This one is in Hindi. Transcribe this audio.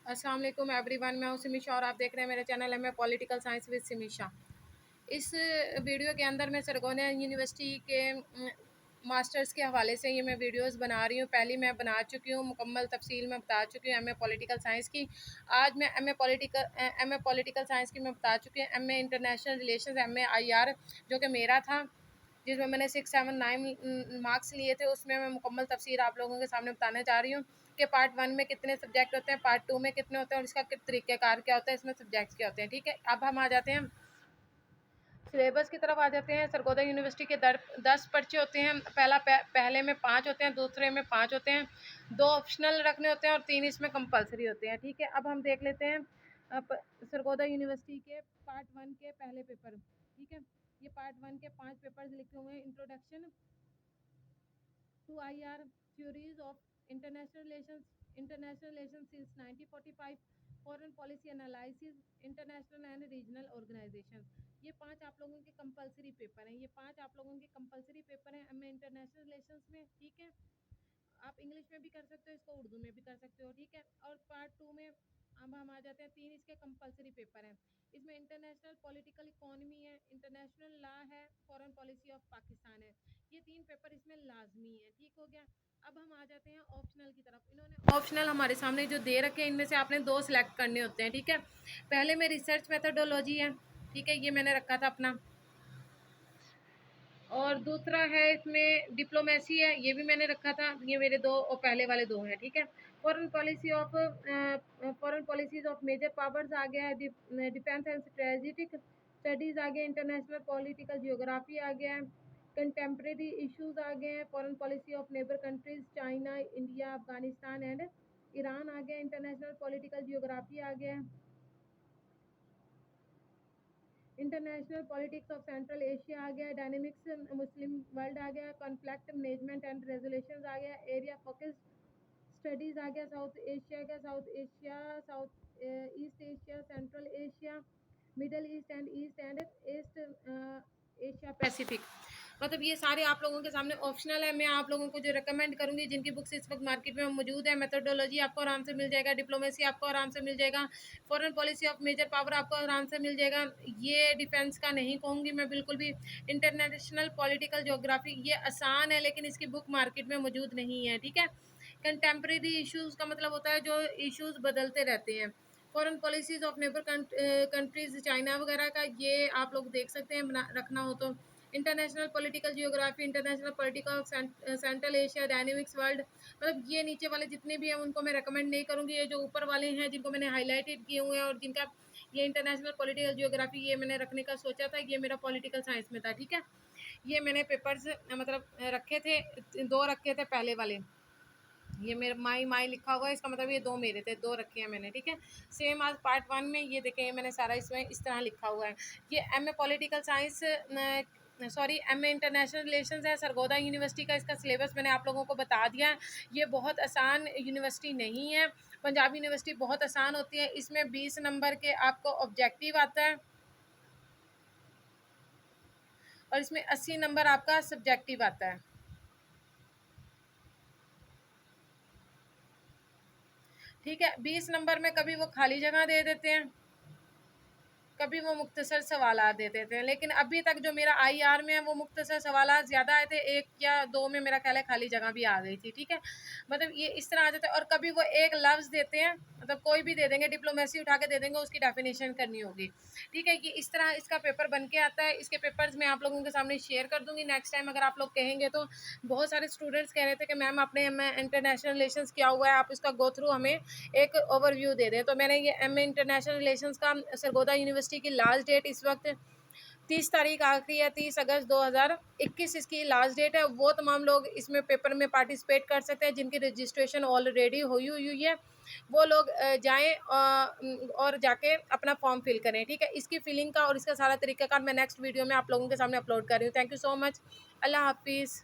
अस्सलाम वालेकुम एवरीवन, मैं हूं सिमीशा और आप देख रहे हैं मेरे चैनल है मैं पॉलिटिकल साइंस विद सिमीशा। इस वीडियो के अंदर मैं सरगोना यूनिवर्सिटी के मास्टर्स के हवाले से ये मैं वीडियोस बना रही हूँ। पहली मैं बना चुकी हूँ, मुकम्मल तफसील में बता चुकी हूँ एमए पॉलिटिकल साइंस की। आज मैं एमए पॉलिटिकल साइंस की मैं बता चुकी हूँ। MA international relations MA IR जो कि मेरा था, जिसमें मैंने 6, 7, 9 मार्क्स लिए थे, उसमें मैं मुकम्मल तफसीर आप लोगों के सामने बताने जा रही हूँ कि पार्ट 1 में कितने सब्जेक्ट होते हैं, पार्ट 2 में कितने होते हैं और इसका तरीक़ेकार क्या होता है, इसमें सब्जेक्ट्स क्या होते हैं। ठीक है, अब हम आ जाते हैं सिलेबस की तरफ आ जाते हैं। सरगोदा यूनिवर्सिटी के 10 पर्चे होते हैं। पहले में 5 होते हैं, दूसरे में 5 होते हैं, 2 ऑप्शनल रखने होते हैं और 3 इसमें कंपलसरी होते हैं। ठीक है, अब हम देख लेते हैं सरगोदा यूनिवर्सिटी के पार्ट 1 के पहले पेपर। ठीक है, ये पार्ट 1 के 5 पेपर्स लिखे हुए हैं। Introduction to IR, theories of international relations since 1945, foreign policy analysis, international and regional organisation. ये 5 आप लोगों के कंपलसरी पेपर हैं। ये 5 आप लोगों के कंपलसरी पेपर हैं एमए इंटरनेशनल रिलेशंस में। ठीक है, आप इंग्लिश में भी कर सकते हो, इसको उर्दू में भी कर सकते हो। ठीक है, और पार्ट 2 में अब हम आ जाते हैं, 3 इसके कंपलसरी पेपर हैं। इसमें इंटरनेशनल पॉलिटिकल इकोनॉमी है, इंटरनेशनल लॉ है, फॉरेन पॉलिसी ऑफ पाकिस्तान है। ये 3 पेपर इसमें लाजमी है। ठीक हो गया, अब हम आ जाते हैं ऑप्शनल की तरफ। इन्होंने ऑप्शनल हमारे सामने जो दे रखे हैं, इनमें से आपने 2 सिलेक्ट करने होते हैं। ठीक है, पहले में रिसर्च मेथोडोलॉजी है। ठीक है, ये मैंने रखा था अपना, और दूसरा है इसमें डिप्लोमेसी है, ये भी मैंने रखा था। ये मेरे 2 और पहले वाले 2 हैं। ठीक है, foreign policies of major powers आ गया है, डिफेंस एंड स्ट्रेटेजिक स्टडीज आ गया, इंटरनेशनल पॉलिटिकल जियोग्राफी आ गया है, कंटेम्प्रेरी इश्यूज आ गए हैं, foreign policy of neighbour countries China, India, Afghanistan and Iran आ गया, इंटरनेशनल पॉलिटिकल जियोग्राफी आ गया है, international politics of Central Asia आ गया, डायनेमिक्स मुस्लिम वर्ल्ड आ गया, कॉन्फ्लिक्ट मैनेजमेंट एंड रेजोल्यूशंस आ गया, एरिया फोकस्ड स्टडीज आ गया, साउथ एशिया का, South East Asia, Central Asia, Middle East and East Asia Pacific. मतलब ये सारे आप लोगों के सामने ऑप्शनल है। मैं आप लोगों को जो रिकमेंड करूंगी, जिनकी बुक्स इस वक्त मार्केट में मौजूद है, मेथोडोलॉजी आपको आराम से मिल जाएगा, डिप्लोमेसी आपको आराम से मिल जाएगा, foreign policy of major power आपको आराम से मिल जाएगा। ये डिफेंस का नहीं कहूँगी मैं बिल्कुल भी। इंटरनेशनल पॉलिटिकल ज्योग्राफी ये आसान है, लेकिन इसकी बुक मार्केट में मौजूद नहीं है। ठीक है, कंटेम्प्रेरी इश्यूज़ का मतलब होता है जो इश्यूज़ बदलते रहते हैं। Foreign policies of neighbour countries China वगैरह का ये आप लोग देख सकते हैं, बना रखना हो तो। International political geography, international political central Asia, dynamics world, मतलब ये नीचे वाले जितने भी हैं उनको मैं रिकमेंड नहीं करूँगी। ये जो ऊपर वाले हैं जिनको मैंने हाईलाइटेड किए हुए हैं और जिनका ये इंटरनेशनल पॉलिटिकल जियोग्राफी ये मैंने रखने का सोचा था, ये मेरा पॉलिटिकल साइंस में था। ठीक है, ये मैंने पेपर्स मतलब रखे थे, 2 रखे थे पहले वाले। ये मेरे माई माई लिखा हुआ है, इसका मतलब ये 2 मेरे थे, 2 रखे हैं मैंने। ठीक है, सेम आज पार्ट 1 में ये देखें, मैंने सारा इसमें इस तरह लिखा हुआ है। ये MA political science sorry MA international relations है, सरगोदा यूनिवर्सिटी का। इसका सिलेबस मैंने आप लोगों को बता दिया है। ये बहुत आसान यूनिवर्सिटी नहीं है। पंजाब यूनिवर्सिटी बहुत आसान होती है। इसमें 20 नंबर के आपको ऑब्जेक्टिव आता है और इसमें 80 नंबर आपका सब्जेक्टिव आता है। ठीक है, 20 नंबर में कभी वो खाली जगह दे देते हैं, कभी वो मुख्तसर सवालात दे देते हैं, लेकिन अभी तक जो मेरा आईआर में है वो मुख्तसर सवालात ज़्यादा आए थे। 1 या 2 में मेरा ख्याल है खाली जगह भी आ गई थी। ठीक है, मतलब ये इस तरह आ जाता है। और कभी वो एक लफ्ज़ देते हैं, मतलब कोई भी दे देंगे, डिप्लोमेसी उठा के दे देंगे, उसकी डेफिनेशन करनी होगी। ठीक है, कि इस तरह इसका पेपर बन के आता है। इसके पेपर्स मैं आप लोगों के सामने शेयर कर दूँगी नेक्स्ट टाइम अगर आप लोग कहेंगे तो। बहुत सारे स्टूडेंट्स कह रहे थे कि मैम अपने इंटरनेशनल रिलेशंस क्या हुआ है, आप इसका गो थ्रू हमें एक ओवरव्यू दे दें। तो मैंने ये एमए इंटरनेशनल रिलेशंस का सरगोदा यूनिवर्सिटी की लास्ट डेट इस वक्त 30 तारीख आखिरी है, 30 अगस्त 2021 इसकी लास्ट डेट है। वो तमाम लोग इसमें पेपर में पार्टिसिपेट कर सकते हैं जिनकी रजिस्ट्रेशन ऑलरेडी हुई है। वो लोग जाएँ और जाके अपना फॉर्म फिल करें। ठीक है, इसकी फिलिंग का और इसका सारा तरीकाकार मैं नेक्स्ट वीडियो में आप लोगों के सामने अपलोड कर रही हूँ। Thank you so much. अल्लाह हाफिज़।